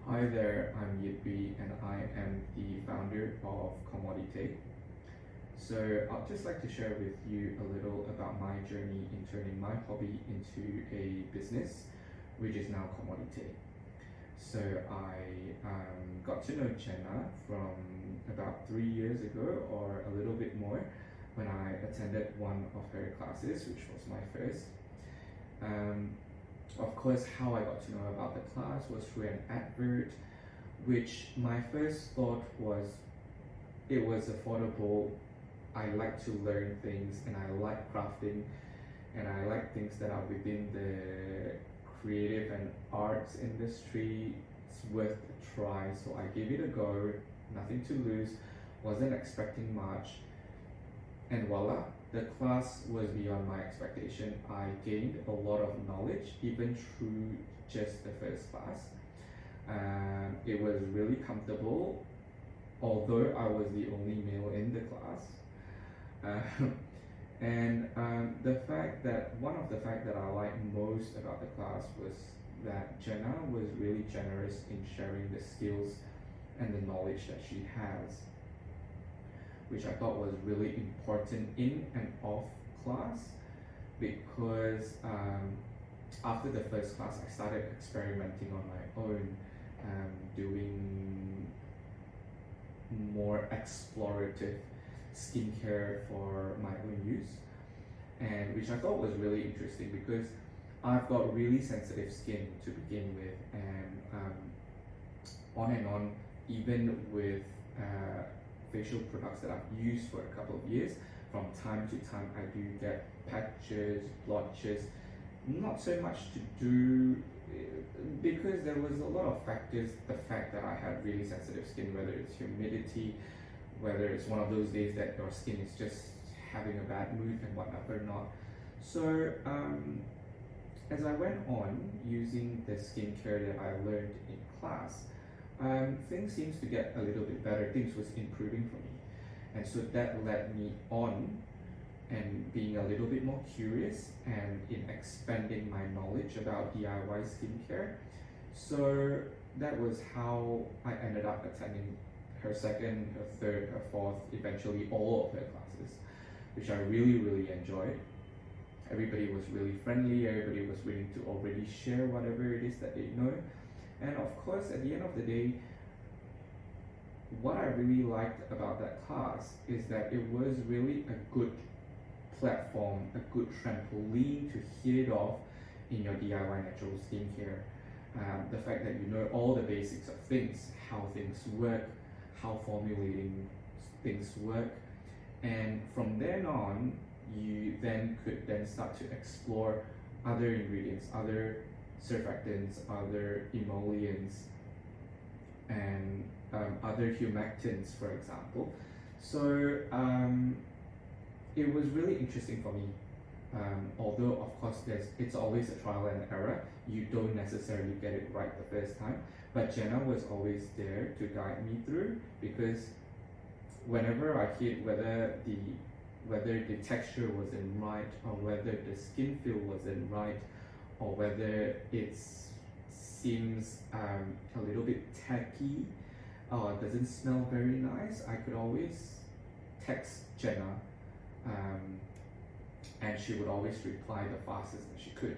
Hi there, I'm Yipi and I am the founder of Commodité. So I'd just like to share with you a little about my journey in turning my hobby into a business, which is now Commodité. So I got to know Jenna from about 3 years ago or a little bit more when I attended one of her classes, which was my first. Of course, how I got to know about the class was through an advert, which my first thought was it was affordable. I like to learn things and I like crafting and I like things that are within the creative and arts industry. It's worth a try, so I gave it a go, nothing to lose, wasn't expecting much, and voila, the class was beyond my expectation. I gained a lot of knowledge even through just the first class. It was really comfortable, although I was the only male in the class. One of the fact that I liked most about the class was that Jenna was really generous in sharing the skills and the knowledge that she has, which I thought was really important in and off class, because after the first class I started experimenting on my own, doing more explorative skincare for my own use, and which I thought was really interesting because I've got really sensitive skin to begin with, and on and on, even with facial products that I've used for a couple of years, from time to time I do get patches, blotches, not so much to do because there was a lot of factors. The fact that I had really sensitive skin, whether it's humidity, whether it's one of those days that your skin is just having a bad mood and whatever not. So as I went on using the skincare that I learned in class, things seems to get a little bit better. Things was improving for me, and so that led me on and being a little bit more curious and in expanding my knowledge about DIY skincare. So that was how I ended up attending her second, her third, her fourth, eventually all of her classes, which I really enjoyed. Everybody was really friendly, everybody was willing to already share whatever it is that they know. And of course, at the end of the day, what I really liked about that class is that it was really a good platform, a good trampoline to hit it off in your DIY natural skincare. The fact that you know all the basics of things, how things work, how formulating things work, and from then on, you then could start to explore other ingredients, other surfactants, other emollients, and other humectants, for example. So it was really interesting for me. Although of course it's always a trial and error. You don't necessarily get it right the first time, but Jenna was always there to guide me through, because whenever I hit whether the texture wasn't right, or whether the skin feel wasn't right, or whether it seems a little bit tacky or doesn't smell very nice, I could always text Jenna, and she would always reply the fastest that she could.